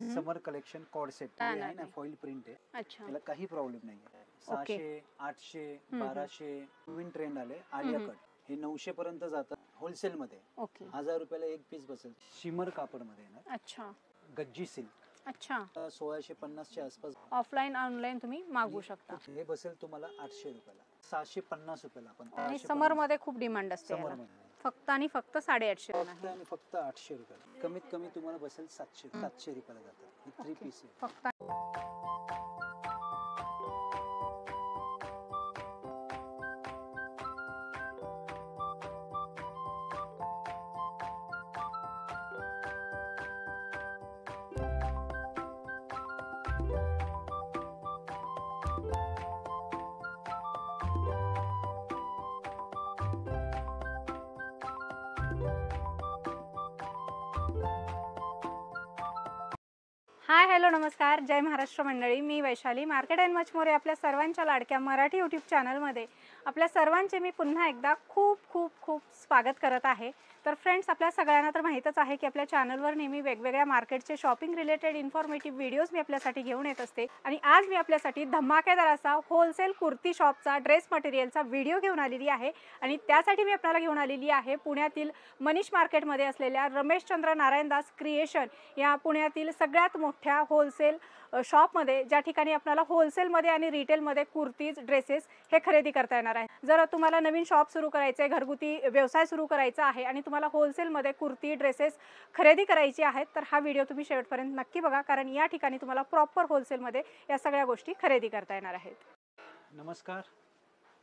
समर collection cord set आहे ना, foil print आहे. अच्छा, त्याला काही प्रॉब्लेम नाही. 600, 800, 1200 नवीन ट्रेंड आले. आलिया कट हे 900 पर्यंत जातात होलसेल मध्ये. ओके, 1000 रुपयाला एक पीस बसेल. शिमर कापड मध्ये येणार. अच्छा, गज्जी सिल्क. अच्छा. 1650 च्या आसपास. ऑफलाईन ऑनलाईन तुम्ही मागवू शकता. हे बसेल तुम्हाला 800 रुपयाला. 650 रुपयाला. आपण आणि समर मध्ये खूप डिमांड असते समर याला. मध्ये फक्त आणि फक्त 850 फक्त आणि फक्त 800 रुपयाला. कमीत कमी तुम्हाला बसेल 700 रुपयाला जातात. हे 3 पीस आहे फक्त. हाय, हॅलो, नमस्कार, जय महाराष्ट्र मंडळी. मी Vaishali, market and much more आपल्या सर्वांच्या लाडक्या मराठी यूट्यूब चॅनलमध्ये आपल्या सर्वांचे मी पुन्हा एकदा खूप खूप खूप स्वागत करत आहे. तर फ्रेंड्स, आपल्या सगळ्यांना तर माहीतच आहे की आपल्या चॅनलवर नेहमी वेगवेगळ्या मार्केटचे शॉपिंग रिलेटेड इन्फॉर्मेटिव्ह व्हिडिओज मी आपल्यासाठी घेऊन येत असते. आणि आज मी आपल्यासाठी धमाकेदार असा होलसेल कुर्ती शॉपचा ड्रेस मटेरियलचा व्हिडिओ घेऊन आलेली आहे. आणि त्यासाठी मी आपल्याला घेऊन आलेली आहे पुण्यातील मनीष मार्केटमध्ये असलेल्या रमेशचंद्र नारायणदास क्रिएशन या पुण्यातील सगळ्यात मोठ्या होलसेल शॉपमध्ये, ज्या ठिकाणी आपल्याला होलसेलमध्ये आणि रिटेलमध्ये कुर्तीज ड्रेसेस हे खरेदी करता येणार आहे. जर तुम्हाला नवीन शॉप सुरू करायचे, घरगुती व्यवसाय सुरू करायचा आहे आणि तुम्हाला होलसेलमध्ये कुर्ती ड्रेसेस खरेदी करायची आहेत, तर हा व्हिडिओ तुम्ही शेवटपर्यंत नक्की बघा, कारण या ठिकाणी तुम्हाला प्रॉपर होलसेलमध्ये या सगळ्या गोष्टी खरेदी करता येणार आहेत. नमस्कार,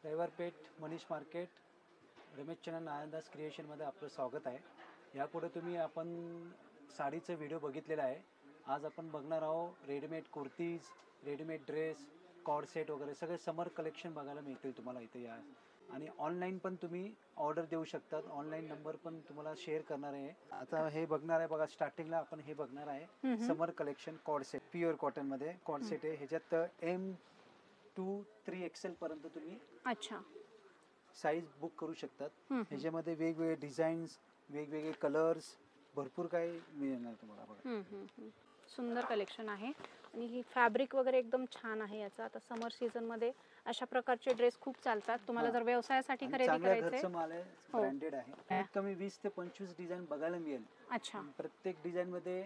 रविवारपेठ मनीष मार्केट रमेशचंद्र नारायणदास क्रिएशनमध्ये आपलं स्वागत आहे. यापुढे तुम्ही आपण साडीचं व्हिडिओ बघितलेला आहे. आज आपण बघणार आहोत readymade kurtis, readymade dress, cord set वगैरे सगळे समर कलेक्शन बघायला मिळतील तुम्हाला इथे या. आणि ऑनलाईन पण तुम्ही ऑर्डर देऊ शकतात. ऑनलाईन नंबर पण तुम्हाला शेअर करणार आहे. आता हे बघणार आहे बघा, स्टार्टिंगला आपण हे बघणार आहे summer collection cord set, pure cotton मध्ये कॉर्ड सेट आहे. ह्याच्यात M2 3XL पर्यंत तुम्ही अच्छा साईज बुक करू शकतात. ह्याच्यामध्ये वेगवेगळे डिझाईन्स, वेगवेगळे कलर्स, भरपूर काही मिळणार तुम्हाला बघा. सुंदर कलेक्शन आहे आणि ही फॅब्रिक वगैरे एकदम छान आहे याचा. आता समर सीझन मध्ये अशा प्रकारचे ड्रेस खूप चालतात. तुम्हाला जर व्यवसायासाठी खरेदी करायचे, घरचं माल आहे, ब्रँडेड आहे. कमी 20 ते 25 डिझाईन बघायला मिळेल. अच्छा, प्रत्येक डिझाईन मध्ये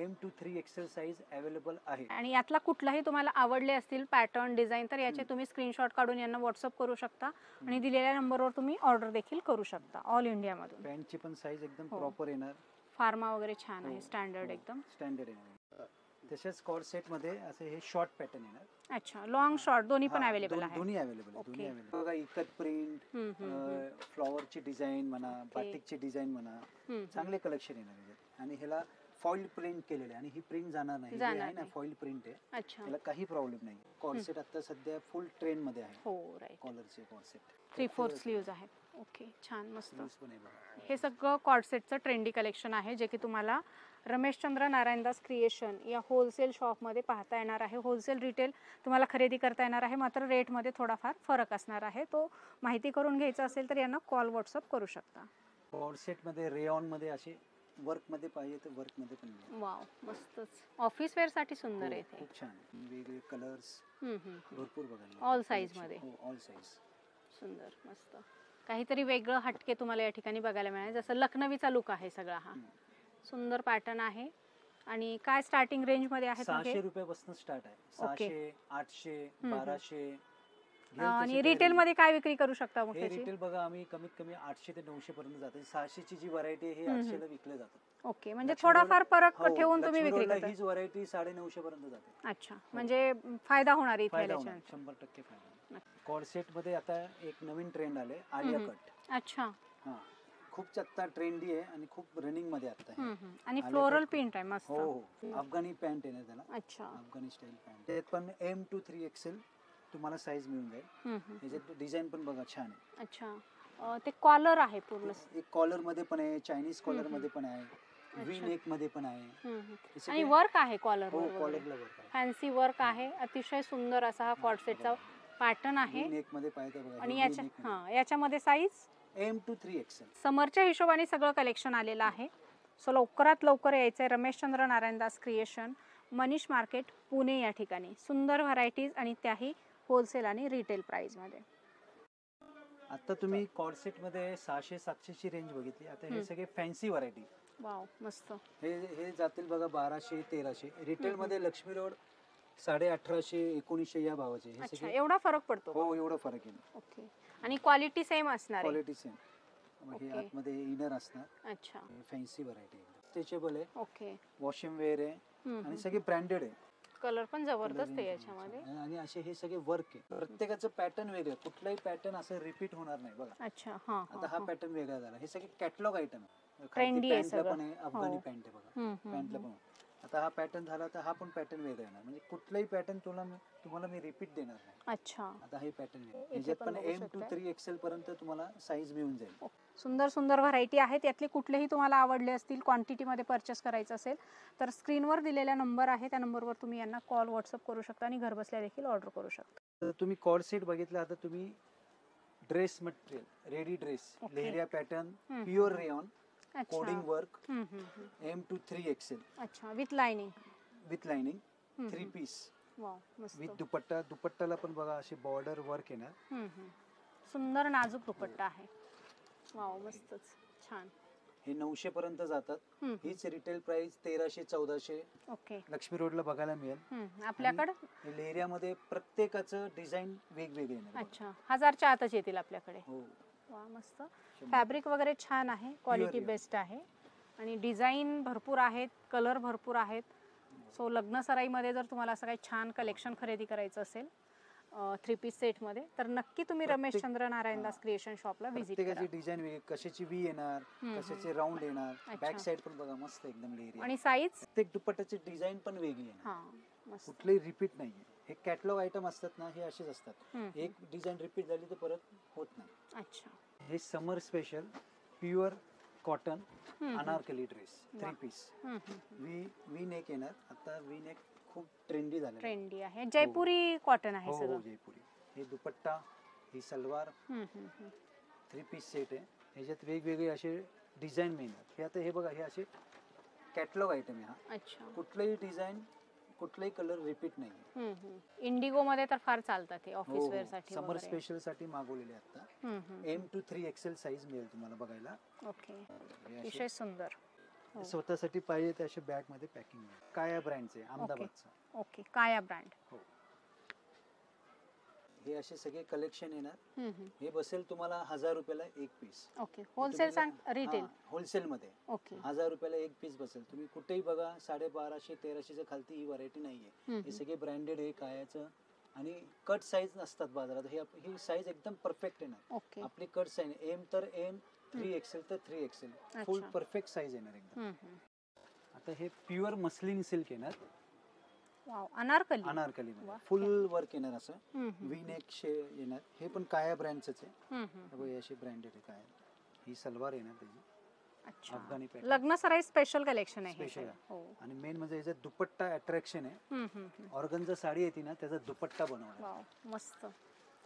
M2 3XL साईज अवेलेबल आहे. आणि यातला कुठलाही तुम्हाला आवडले असतील पॅटर्न, डिझाईन, तर याचे तुम्ही स्क्रीनशॉट काढून यांना व्हॉट्सअप करू शकता आणि दिलेल्या नंबरवर तुम्ही ऑर्डर देखील करू शकता ऑल इंडिया मधून. पॅन्टची पण साईज एकदम प्रॉपर येणार. फार्मा वगैरे छान आहे, स्टँडर्ड एकदम स्टँडर्ड येणार. तसेच कॉर्ड सेट मध्ये असे हे शॉर्ट पॅटर्न येणार. अच्छा, लॉंग शॉर्ट दोन्ही पण अवेलेबल आहे. दोन्ही अवेलेबल आहे, दोन्ही अवेलेबल. बघा, इकत प्रिंट, फ्लॉवरची डिझाईन म्हणा, बाटिकची डिझाईन म्हणा, चांगले कलेक्शन येणार आहे. आणि ह्याला फॉइल प्रिंट केलेले आणि ही प्रिंट जाणार नाही. आहे ना, फॉइल प्रिंट आहे. अच्छा, त्याला काही प्रॉब्लेम नाही. कॉर्ड सेट आता सध्या फुल ट्रेंड मध्ये आहे. हो, राईट. कॉलरचे कॉर्ड सेट 3/4 स्लीव्ज आहेत. ओके, छान, मस्त. पण आहे बघा. हे सगळं कॉर्ड सेटचं ट्रेंडी कलेक्शन आहे, जे की तुम्हाला रमेशचंद्र नारायणदास क्रिएशन या होलसेल शॉपमध्ये पाहता येणार आहे. होलसेल रिटेल तुम्हाला खरेदी करता येणार आहे, मात्र रेटमध्ये थोडाफार फरक असणार आहे. तो माहिती करून घ्यायचा असेल तर यांना कॉल व्हॉट्सअप करू शकता. कॉर्ड सेटमध्ये रेऑनमध्ये असे वर्कमध्ये पाहिजे तर वर्कमध्ये पण मिळेल. वाव, मस्तच. ऑफिस वेअरसाठी सुंदर आहे. खूप छान, वेगवेगळे कलर्स भरपूर बघायला. ऑल साईजमध्ये. हो, ऑल साईज. सुंदर, मस्त. काहीतरी वेगळं हटके तुम्हाला या ठिकाणी बघायला मिळेल. जसं लखनवीचा लुक आहे सगळा. हा सुंदर पॅटर्न आहे. आणि काय स्टार्टिंग रेंज मध्ये आहे? 600 रुपयापासून स्टार्ट आहे. 600, 800, 1200. आणि रिटेल मध्ये काय विक्री करू शकता मग त्याची? रिटेल बघा, आम्ही कमीत कमी 800 ते 900 पर्यंत जाते. 600 ची जी व्हरायटी आहे हे 800 ला विकले जातात. ओके, म्हणजे थोडाफार फरक ठेवून तुम्ही विक्री करता. हीच व्हरायटी 950 पर्यंत जाते. अच्छा, म्हणजे फायदा होणार इथे. 100% फायदा. कॉर्ड सेट मध्ये आता एक नवीन ट्रेंड आले, आलिया कट. अच्छा, हा, खूप आता ट्रेंडी आहे आणि खूप रनिंग मध्ये आता आहे. आणि फ्लोरल प्रिंट आहे, मस्त. हो, अफगाणी पॅन्ट आहे ना त्याला. अच्छा, अफगाणी स्टाईल पॅन्ट. त्यात पण M2 3XL तुम्हाला साईज मिळून जाईल. याच्यात डिझाईन पण बघा छान आहे. अच्छा, ते कॉलर आहे पूर्ण. एक कॉलर मध्ये पण आहे, चायनीज कॉलर मध्ये पण आहे, व्ही नेक मध्ये पण आहे. आणि वर्क आहे कॉलर वर. कॉलरला वर्क आहे, फॅन्सी वर्क आहे. अतिशय सुंदर असा हा कॉर्ड सेटचा पॅटर्न आहे. नेक मध्ये पाहिजे बघा. आणि याच्यामध्ये साईज M2 3XL. समरच्या हिशोबाने सगळं कलेक्शन आलेलं आहे. सो लवकरात लवकर यायचंय. रमेशचंद्र नारायणदास क्रिएशन, मनीष मार्केट पुणे या ठिकाणी. सुंदर व्हरायटीज आणि त्याही होलसेल आणि रिटेल प्राइसमध्ये. आता तुम्ही कॉर्सेट मध्ये 600-700 ची रेंज बघितली. आता हे सगळे फॅन्सी व्हरायटी. वाव मस्त. हे जातील बघा 1200-1300. रिटेल मध्ये लक्ष्मी रोड 1850-1900 या भावाचे. हे अच्छा, सगळे एवढा फरक पडतो. हो, एवढा फरक आहे. ओके. आणि क्वालिटी सेम असणार आहे. Quality same. हे ओके. आतमध्ये इनर असणार. अच्छा. फॅन्सी व्हरायटी आहे. स्ट्रेचेबल आहे. ओके. वॉशिंग वेअर आहे आणि सगळे ब्रँडेड आहे. कलर पण जबरदस्त आहे याच्यामध्ये. आणि असे हे सगळे वर्क आहे. प्रत्येकाचं पॅटर्न वेगळं. कुठलाही पॅटर्न असं रिपीट होणार नाही बघा. अच्छा. हां. आता हा पॅटर्न वेगळा झाला. हे सगळे कॅटलॉग आयटम आहे. Trendy आहे पॅन्टला सगळं. पण आहे, अफगाणी हो. पॅन्ट आहे बघा. पॅन्टला पण. आता हा पॅटर्न झाला तर हा पण पॅटर्न वेगळा येणार. म्हणजे कुठलाही पॅटर्न तुम्हाला मी रिपीट देणार नाही. अच्छा. आता हे पॅटर्न इथे ह्याच्यात पण पण बघू M to शकताय. 3XL पर्यंत तुम्हाला साईज मिळून जाईल. सुंदर सुंदर व्हरायटी आहेत. यातले कुठलेही तुम्हाला आवडले असतील, क्वांटिटीमध्ये परचेस करायचं असेल तर स्क्रीनवर दिलेला नंबर आहे, त्या नंबरवर तुम्ही यांना कॉल व्हॉट्सअप करू शकता आणि घरबसल्या देखील ऑर्डर करू शकता. तर तुम्ही कॉर्ड सेट बघितला. आता तुम्ही dress material, ready dress, Okay. Leheriya pattern, pure rayon, अच्छा. Coding work, M to 3XL अच्छा. With lining. With lining, 3 piece wow मस्त. विथ दुपट्टा. दुपट्टाला पण बघा असे बॉर्डर वर्क येणार. सुंदर नाजूक दुपट्टा आहे. वाव मस्तच छान. हे 900 पर्यंत जातात. हीच रिटेल प्राइस 1300-1400 ओके. लक्ष्मी रोडला बघायला मिळेल. आपल्याकडे लेहरियामध्ये प्रत्येकाचं डिझाईन वेगवेगळे येणार. अच्छा, 1000च्या आतच येतील आपल्याकडे. हो. वा मस्त. फॅब्रिक वगैरे छान आहे, क्वालिटी बेस्ट आहे आणि डिझाईन भरपूर आहेत, कलर भरपूर आहेत. सो लग्न सराईमध्ये जर तुम्हाला असं काही छान कलेक्शन खरेदी करायचं असेल 3 पीस सेटमध्ये तर नक्की तुम्ही रमेश चंद्र नारायण दास क्रिएशन शॉपला व्हिजिट करा. प्रत्येकाची डिझाइन वेगळी. कशाची वी येणार, कशाचे राऊंड येणार. बॅक साइड पण बघा मस्त एकदम लेहरिया. आणि साईज प्रत्येक दुपट्ट्याची डिझाइन पण वेगळी येणार. हां मस्त. कुठलेही रिपीट नाहीये. हे कॅटलॉग आयटम असतात ना, हे असेच असतात. एक डिझाइन रिपीट झाली तर परत होत नाही. अच्छा. हे summer special pure cotton Anarkali dress 3 piece. V neck येणार. आता वी नेक खूप ट्रेंडी झालं. ट्रेंडी आहे. जयपुरी कॉटन आहे हो हो, सगळं. जयपुरी. हे दुपट्टा, ही सलवार, 3 पीस सेट आहे. ह्याच्यात वेगवेगळे असे डिझाईन मिळणार. हे आता हे बघा, हे असे कॅटलॉग आयटम आहे. हा अच्छा. कुठलाही डिझाईन, कुठलाही कलर रिपीट नाही. इंडिगो मध्ये तर फार चालतात हे ऑफिस वेअर साठी समर वगैरे. स्पेशल साठी मागवलेले आता. M to 3XL साईज मिळेल तुम्हाला बघायला. ओके. हे असे विशेष सुंदर. स्वतःसाठी पाहिजे ते असे बॅग मध्ये पॅकिंग आहे. काया ब्रँडचे, अहमदाबादचा. ओके. काया ब्रँड. हो. हे असे सगळे कलेक्शन येणार. हे बसेल तुम्हाला 1000 रुपयाला एक पीस. ओके. होलसेल सांग, रिटेल. होलसेल मध्ये ओके. 1000 रुपयाला एक पीस बसेल. तुम्ही कुठेही बघा 1250-1300 खालती ही व्हरायटी नाहीये. हे सगळे ब्रँडेड आहे कायाचं. आणि कट साईज नसतात बाजारात. ही साईज एकदम परफेक्ट येणार. ओके. आपली कट साईज M तर M, 3XL तर 3XL, फुल परफेक्ट साईज येणार एकदम. आता हे प्युअर मस्लिन सिल्क येणार. वाव. अनारकली. अनारकली फुल वर्क येणार. असं वी नेक शे येणार. हे पण काया ब्रँडच आहे. अशी ब्रँडेड आहे काया. ही सलवार येणार त्याची. अच्छा. अफगाणी पॅटर्न. लग्न सराई स्पेशल कलेक्शन आहे हे स्पेशल. सगळं. हो. आणि मेन म्हणजे याच्यात दुपट्टा अट्रॅक्शन आहे. ऑर्गनचा साडी येते ना, त्याचा दुपट्टा बनवणार. वाव मस्त.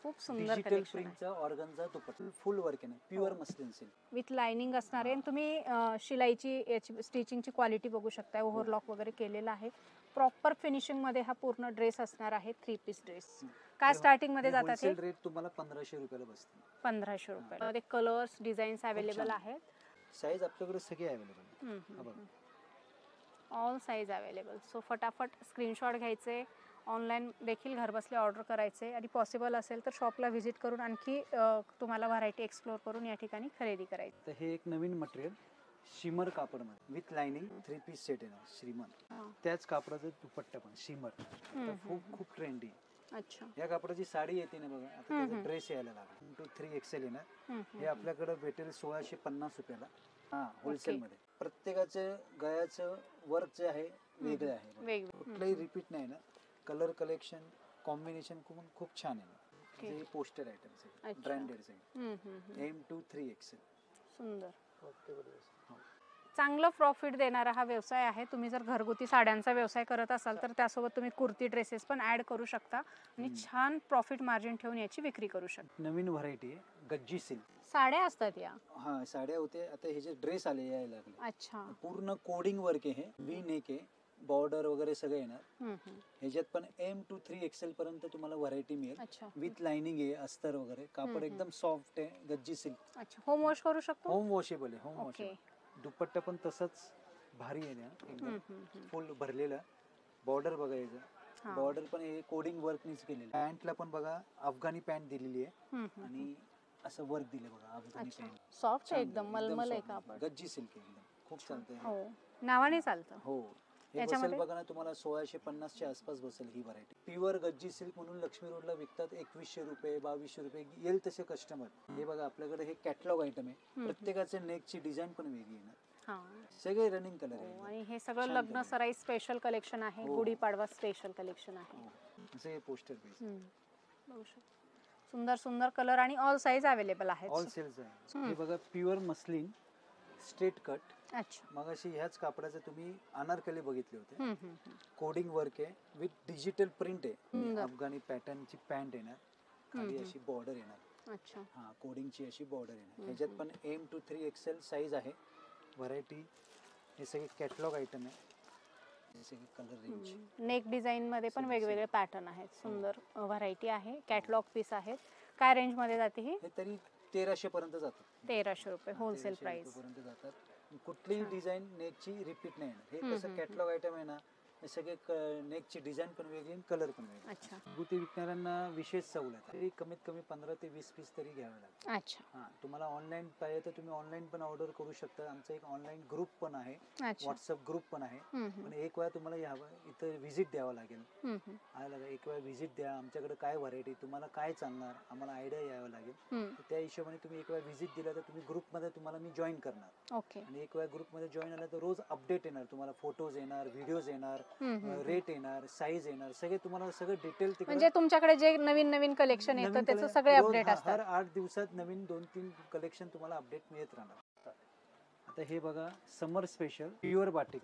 खूप सुंदर डिजिटल कलेक्शन आहे. प्रिंटचा ऑर्गनचा दुपट्टा फुल वर्क आहे. Pure muslin silk with lining असणार आहे. तुम्ही शिलाईची याची स्टिचिंगची क्वालिटी बघू शकताय. ओव्हरलॉक वगैरे केलेला आहे. प्रॉपर फिनिशिंग मध्ये हा पूर्ण ड्रेस असणार आहे. 3 पीस ड्रेस. काय स्टार्टिंग मध्ये जातात हे? होलसेल रेट तुम्हाला 1500 रुपयाला बसते. 1500 रुपये. ते कलर्स, डिझाईन्स अवेलेबल आहेत. साईज आपल्याकडे सगळे अवेलेबल आहे. All size available. सो फटाफट स्क्रीनशॉट घ्यायचे, ऑनलाईन देखील घरबसल्या ऑर्डर करायचे आणि पॉसिबल असेल तर शॉपला व्हिजिट करून आणखी तुम्हाला व्हरायटी एक्सप्लोर करून या ठिकाणी खरेदी करायची. तर हे एक नवीन मटेरियल शिमर कापडमध्ये विथ लाइनिंग 3 पीस सेट येणार. श्रीमंत त्याच कापडाचं दुपट्टा पण शिमर. खूप ट्रेंडी. अच्छा. या कापडाची साडी येते ना बघा. आता त्याचा ड्रेस यायला लागला. 2 to 3XL येणार. हे आपल्याकडे भेटेल 1650 रुपयाला. होलसेल मध्ये. प्रत्येकाचं गळ्याचं वर्क जे आहे वेगळं आहे. कुठलंही रिपीट नाही ना. कलर कलेक्शन कॉम्बिनेशन खूप छान आहे. हे पोस्टर आयटम्स आहे. ब्रँडेड आहे. M to 3XL. सुंदर. चांगलं प्रॉफिट देणारा हा व्यवसाय आहे. तुम्ही जर घरगुती साड्यांचा व्यवसाय करत असाल तर त्यासोबत तुम्ही कुर्ती ड्रेसेस पण ऍड करू शकता आणि छान प्रॉफिट मार्जिन ठेवून याची विक्री करू शकता. नवीन व्हरायटी आहे गज्जी सिल्क. साड्या असतात या. हा साड्या होते. आता हे जे ड्रेस आले यायला लागले. अच्छा. पूर्ण कोडिंग वर्क आहे. वी नेक आहे. बॉर्डर वगैरे सगळं येणार. हम्म, हम्म. ह्याच्यात पण M to 3XL पर्यंत तुम्हाला व्हरायटी मिळेल. अच्छा. विथ लाइनिंग आहे, अस्तर वगैरे. कापड एकदम सॉफ्ट आहे, गज्जी सिल्क. अच्छा, होम वॉश करू शकतो. होम वॉशेबल आहे, होम ओके. वॉशेबल. दुपट्टा पण तसंच भारी आहे ना, एकदम फुल भरलेला. बॉर्डर बघा याचं. हा. बॉर्डर पण हे कोडिंग वर्कनीच केलेलं. पॅन्टला पण बघा अफगाणी पॅन्ट दिलेली आहे आणि असं वर्क दिलं बघा अफगाणी अच्छा, पॅन्ट. सॉफ्ट आहे एकदम, मलमल आहे कापड. गज्जी सिल्क आहे एकदम, खूप चालतंय. हो, नावाने चालतं. हो, हे बसेल याच्यामध्ये बघा ना तुम्हाला 1650 च्या आसपास बसेल ही व्हरायटी. प्युअर गज्जी सिल्क म्हणून लक्ष्मी रोडला विकतात. 2100 रुपये 2200 रुपये येईल तसे कस्टमर. हे बघा आपल्याकडे हे कॅटलॉग आयटम आहे. प्रत्येकाचे नेकची डिझाईन पण वेगळी आहे ना. हा. सगळे रनिंग कलर आहे. आणि हे सगळं लग्न सराई स्पेशल कलेक्शन आहे. गुढीपाडवा स्पेशल कलेक्शन आहे. असं हे पोस्टर बेस. बघू शकतो. सुंदर सुंदर कलर आणि ऑल साइज अवेलेबल आहेत. ऑल सेल्स आहे. हे बघा प्युअर मस्लिन स्ट्रेट कट. अच्छा. मग अशी ह्याच कापडाचे तुम्ही अनारकली बघितले होते. कोडिंग वर्क आहे विथ डिजिटल प्रिंट आहे. अफगाणी पॅटर्नची पॅन्ट येणार, खाली अशी बॉर्डर येणार. अच्छा. हा, कोडिंगची अशी बॉर्डर येणार. ह्याच्यात पण M to 3XL साईज आहे. व्हरायटी हे सगळे कॅटलॉग आयटम आहे. हे सगळे कलर रेंज. नेक डिझाईन मध्ये पण वेगवेगळे पॅटर्न आहेत. सुंदर व्हरायटी आहे. कॅटलॉग पीस आहेत. काय रेंज मध्ये जाते ही? हे तरी 1300 पर्यंत जातात. 1300 रुपये होलसेल प्राइस. पर्यंत जातात. कुठलीही डिझाईन नेकची रिपीट नाही येणार. हे कसं कॅटलॉग आयटम आहे ना, हे सगळे नेकची डिझाईन पण वेगळी, कलर पण वेगळे. अच्छा. बुटी विकणाऱ्यांना विशेष सवलत आहे. कमीत कमी 15 ते 20 पीस तरी घ्यावे लागतात. अच्छा. हा, तुम्हाला ऑनलाईन पाहिजे तर तुम्ही ऑनलाईन पण ऑर्डर करू शकता. आमचा एक ऑनलाईन ग्रुप पण आहे, अच्छा. व्हॉट्सअप ग्रुप पण आहे. पण एक वेळा तुम्हाला यावं इथं व्हिजिट द्यावं लागेल. एक वेळा व्हिजिट द्या. आमच्याकडे काय व्हरायटी, तुम्हाला काय चालणार, आम्हाला आयडिया यावं लागेल. त्या हिशोबाने तुम्ही एक वेळा व्हिजिट दिला तर तुम्ही ग्रुपमध्ये तुम्हाला मी जॉईन करणार. ओके. आणि एक वेळा ग्रुपमध्ये जॉईन आला तर रोज अपडेट येणार तुम्हाला. फोटोज येणार, व्हिडिओज येणार, रेट येणार, साईज येणार, सगळे तुम्हाला सगळं डिटेल. म्हणजे तुमच्याकडे जे नवीन नवीन कलेक्शन येतं त्याचे सगळे अपडेट असतात. हर 8 दिवसात नवीन 2-3 कलेक्शन तुम्हाला अपडेट मिळत राहणार. आता हे बघा समर स्पेशल प्युअर बाटिक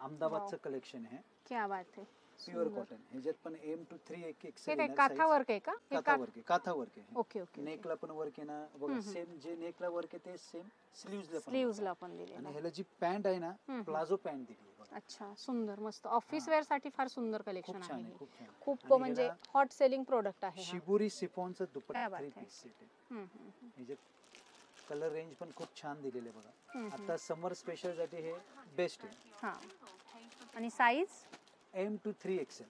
अहमदाबादचं कलेक्शन आहे. क्या बात है. Pure cotton. ह्याच्यात पण M to 3XL. हे काय काथा वर्क आहे का? काथा वर्क आहे, काथा वर्क आहे. Okay okay. नेकला पण वर्क आहे ना बघा. सेम जे नेकला वर्क आहे ते सेम स्लीव्हजला पण दिलेलं. आणि ह्याला जी पॅन्ट आहे ना, प्लाझो पॅन्ट दिली. अच्छा, सुंदर मस्त. ऑफिस वेअर साठी फार सुंदर कलेक्शन आहे. खूप छान. खूप म्हणजे हॉट सेलिंग प्रोडक्ट आहे. शिबुरी सिफॉनचं दुपट्टा 3 पीस सेट आहे. ह्याच्यात कलर रेंज पण खूप छान दिलेले बघा. आता समर स्पेशल साठी हे बेस्ट आहे. हा. आणि size M to 3XL.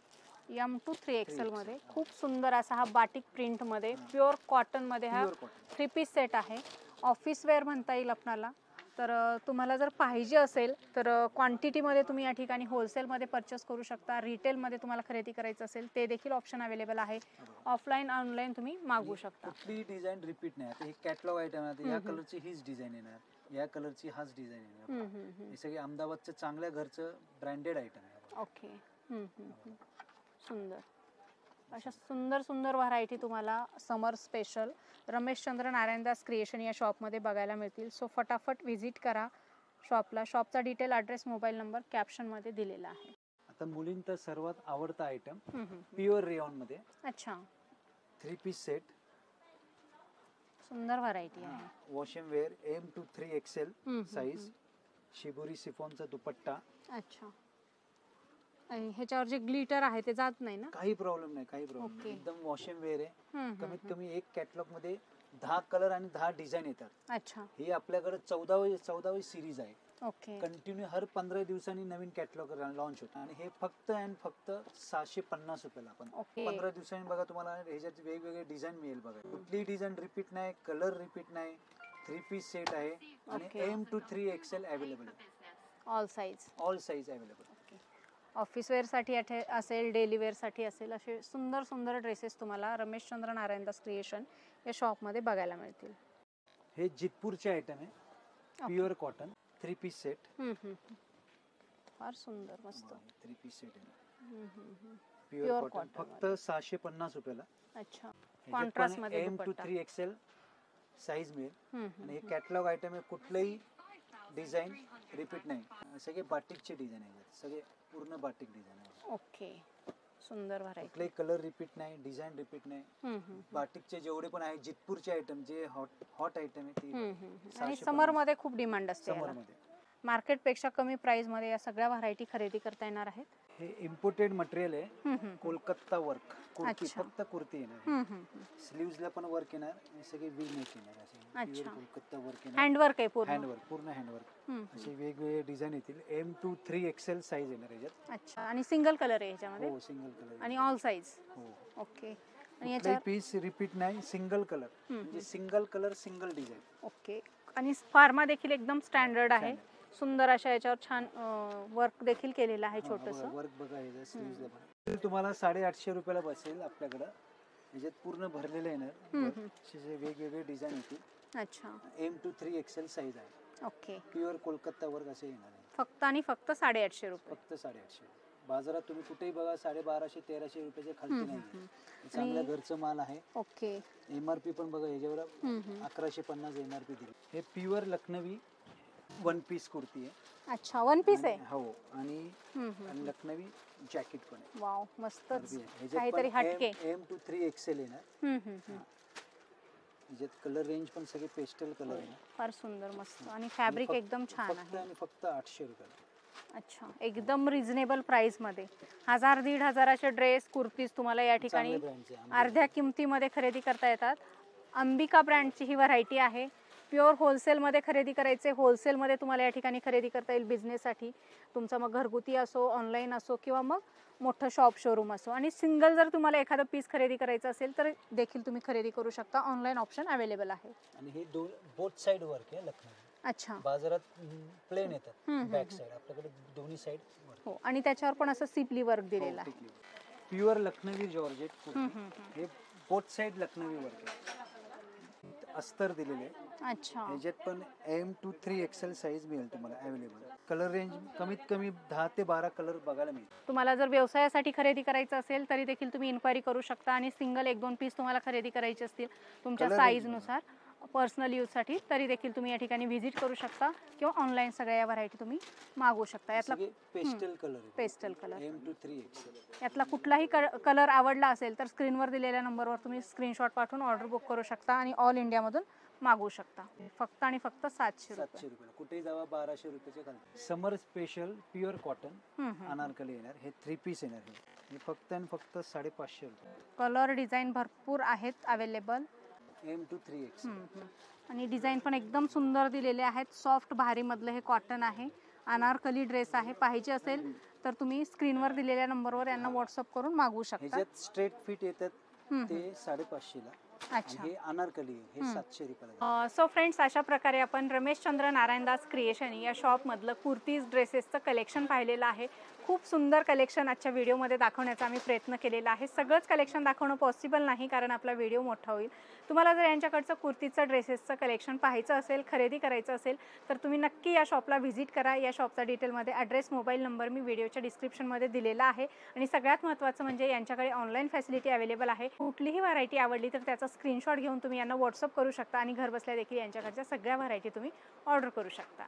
M to 3XL मध्ये खूप सुंदर असा हा बाटिक प्रिंट मध्ये प्युअर कॉटन मध्ये हा 3 पीस सेट आहे. ऑफिस वेअर म्हणता येईल आपल्याला. तर तुम्हाला जर पाहिजे असेल तर क्वांटिटीमध्ये तुम्ही या ठिकाणी होलसेलमध्ये परचेस करू शकता. रिटेलमध्ये तुम्हाला खरेदी करायचं असेल ते देखील ऑप्शन अवेलेबल आहे. ऑफलाईन ऑनलाईन तुम्ही मागवू शकता. कुठली डिझाईन रिपीट नाही. आता हे कॅटलॉग आयटम आहे. या कलरची हीच डिझाईन येणार, या कलरची हाच डिझाईन येणार. हे सगळे अहमदाबादचं चांगल्या घरचं ब्रँडेड आयटम आहे. ओके. सुंदर अशा सुंदर सुंदर व्हरायटी तुम्हाला समर स्पेशल रमेशचंद्र नारायणदास क्रिएशन या शॉपमध्ये बघायला मिळतील. सो फटाफट व्हिजिट करा शॉपला. शॉपचा डिटेल, ॲड्रेस, मोबाईल नंबर कॅप्शनमध्ये दिलेला आहे. आता मुलींचा सर्वात आवडता आयटम प्युअर रेयॉन मध्ये. अच्छा. 3 पीस सेट. सुंदर व्हरायटी आहे. Wash and wear M to 3XL size. Shibori सिफॉनचा दुपट्टा. अच्छा. आणि ह्याच्यावर जे ग्लिटर आहे ते जात नाही ना? काही प्रॉब्लेम नाही, काही प्रॉब्लेम नाही. एकदम वॉश एंड वेअर आहे. कमीत कमी एक कॅटलॉग मध्ये 10 कलर आणि 10 डिझाईन येतात. अच्छा. ही आपल्याकडे 14वी सिरीज आहे. ओके. कंटिन्यू हर 15 दिवसांनी नवीन कॅटलॉग लॉन्च होतो. आणि हे फक्त अँड फक्त 650 रुपयाला. आपण 15 दिवसांनी बघा तुम्हाला ह्याच्यात वेगवेगळे डिझाईन मिळेल बघा. कुठली डिझाईन रिपीट नाही, कलर रिपीट नाही. 3 पीस सेट आहे आणि M to 3XL अवेलेबल आहे. All size available. Office wear साठी असेल, डेली वेअर साठी असेल, असे सुंदर सुंदर ड्रेसेस तुम्हाला रमेशचंद्र नारायणदास क्रिएशन या शॉपमध्ये बघायला मिळतील. हे जितपूरचे आयटम आहे. Pure cotton 3 piece set. फार सुंदर मस्त 3 पीस सेट आहे. प्युअर कॉटन फक्त 650 रुपयाला. अच्छा. कॉन्ट्रास्ट मध्ये M to 3XL साईज मिळेल. आणि हे कॅटलॉग आयटम आहे. कुठलंही डिझाईन रिपीट नाही. सगळे बाटिकचे डिझाईन आहे. सगळे पूर्ण बाटिक डिझाईन आहे. ओके. सुंदर व्हरायटी. कुठले कलर रिपीट नाही, डिझाईन रिपीट नाही. बाटिकचे जेवढे पण आहे, जितपूरचे आयटम जे हॉट आयटम आहे ते. आणि समर मध्ये खूप डिमांड असते. समर मध्ये मार्केटपेक्षा कमी प्राईजमध्ये या सगळ्या व्हरायटी खरेदी करता येणार आहेत. हे इम्पोर्टेड मटेरियल आहे, कोलकाता वर्क कुर्ती, अच्छा. फक्त कुर्ती येणार. स्लीव्हजला पण वर्क येणार आणि सगळे वी नेक येणार असे. अच्छा. कोलकाता वर्क येणार, हँडवर्क आहे पूर्ण. हँडवर्क, पूर्ण हँडवर्क. असे वेगवेगळे डिझाईन येतील. M2 3XL साईज येणार याच्यात. अच्छा. आणि सिंगल कलर आहे ह्याच्यामध्ये. हो, सिंगल कलर आणि ऑल साईज. हो. ओके. आणि कुठलाही याच्यावर पीस रिपीट नाही, सिंगल कलर, म्हणजे single colour single design. Okay. आणि फार्मा देखील एकदम स्टँडर्ड आहे. सुंदर अशा याच्यावर छान वर्क देखील केलेलं आहे छोटंसं. वर्क बघा हे स्लीव्हजला पण. तुम्हाला 850 रुपयाला बसेल आपल्याकडं. याच्यात पूर्ण भरलेलं येणार. असे वेगवेगळे डिझाईन येतील. अच्छा. M2 3XL साईज आहे. ओके. प्युअर कोलकाता वर्क असे येणार आहे. फक्त आणि फक्त 850 रुपये. फक्त 850. बाजारात तुम्ही कुठेही बघा 1250-1300 रुपयाच्या खालती नाही. चांगल्या घरचं माल आहे. ओके. MRP पण बघा याच्यावर 1150 MRP दिली. हे pure Lucknowi one piece kurti आहे. अच्छा. वन पीस आहे. हो. आणि लखनवी जॅकेट पण आहे. वाव, मस्तच ह्याच्यात काहीतरी पण हटके. M2 3XL येणार. याच्यात कलर रेंज पण सगळे पेस्टल कलर आहे. फार सुंदर, मस्त. आणि फॅब्रिक एकदम छान फक्त आहे. आणि फक्त 800 रुपयाला. अच्छा. एकदम रिझनेबल प्राइस मध्ये 1000-1500चे ड्रेस, कुर्तीज तुम्हाला या ठिकाणी चांगल्या ब्रँडचे आहे. अर्ध्या किमतीमध्ये खरेदी करता येतात. अंबिका ब्रँडची ही व्हरायटी आहे. प्युअर होलसेलमध्ये खरेदी करायचे, होलसेलमध्ये तुम्हाला या ठिकाणी खरेदी करता येईल बिझनेससाठी. तुमचा मग घरगुती असो, ऑनलाईन असो किंवा मग मोठं शॉप शोरूम असो. आणि सिंगल जर तुम्हाला एखादं पीस खरेदी करायचं असेल तर देखील तुम्ही खरेदी करू शकता. ऑनलाईन ऑप्शन अवेलेबल आहे. आणि हे बोथ साइड वर्क आहे लखनवी. अच्छा. बाजारात प्लेन येतात बॅक साइड, आपल्याकडे दोन्ही साइड वर्क. हो. आणि त्याच्यावर पण असं सिपली वर्क दिलेलं आहे. Pure Lucknowi georgette kurti. हे बोथ साइड लखनवी वर्क आहे. अस्तर दिलेले आहे. अच्छा. याच्यात पण M2 3XL साईज मिळेल तुम्हाला अवेलेबल. कलर रेंज कमीत कमी 10 ते 12 कलर बघायला मिळेल. तुम्हाला जर व्यवसायासाठी खरेदी करायचं असेल तरी देखील तुम्ही इन्क्वायरी करू शकता. आणि सिंगल 1-2 पीस तुम्हाला खरेदी करायचे असतील तुमच्या Color साईजनुसार, पर्सनल यूजसाठी, तरी देखील तुम्ही या ठिकाणी व्हिजिट करू शकता किंवा ऑनलाईन सगळ्या या व्हरायटी तुम्ही मागवू शकता. यातला पेस्टल कलर आहे. Pastel colour. M2 3XL. यातला कुठलाही कलर आवडला असेल तर स्क्रीनवर दिलेल्या नंबरवर तुम्ही स्क्रीनशॉट पाठवून ऑर्डर बुक करू शकता आणि ऑल इंडियामधून मागवू शकता. फक्त आणि फक्त 700 रुपये. कुठेही जावा 1200 रुपयाच्या खाली. समर स्पेशल प्युअर कॉटन अनारकली येणार. हे 3 पीस येणार. हे फक्त आणि फक्त 550 रुपये. कलर डिझाईन भरपूर आहेत अवेलेबल. M2 3XL. आणि डिझाईन पण एकदम सुंदर दिलेले आहेत. सॉफ्ट भारी मधलं हे कॉटन आहे. अनारकली ड्रेस आहे. पाहिजे असेल तर तुम्ही स्क्रीनवर दिलेल्या नंबरवर यांना व्हॉट्सअप करून मागवू शकता. ह्याच्यात स्ट्रेट फिट येतात ते 550 ला. अच्छा. हे अनारकली हे 700 रुपयाला. सो फ्रेंड्स, अशा प्रकारे आपण रमेशचंद्र नारायणदास क्रिएशन या शॉपमधलं कुर्तीज ड्रेसेसचं कलेक्शन पाहिलेलं आहे. खूप सुंदर कलेक्शन आजच्या व्हिडिओमध्ये दाखवण्याचा आम्ही प्रयत्न केलेला आहे. सगळंच कलेक्शन दाखवणं पॉसिबल नाही कारण आपला व्हिडिओ मोठा होईल. तुम्हाला जर यांच्याकडचं कुर्तीचं ड्रेसेसचं कलेक्शन पाहायचं असेल, खरेदी करायचं असेल तर तुम्ही नक्की या शॉपला व्हिजिट करा. या शॉपचा डिटेलमध्ये ॲड्रेस, मोबाईल नंबर मी व्हिडिओच्या डिस्क्रिप्शनमध्ये दिलेला आहे. आणि सगळ्यात महत्त्वाचं म्हणजे यांच्याकडे ऑनलाईन फॅसिलिटी अवेलेबल आहे. कुठलीही व्हरायटी आवडली तर त्याचा स्क्रीनशॉट घेऊन तुम्ही यांना व्हॉट्सअप करू शकता आणि घर बसल्या देखील यांच्याकडच्या सगळ्या व्हरायटी तुम्ही ऑर्डर करू शकता.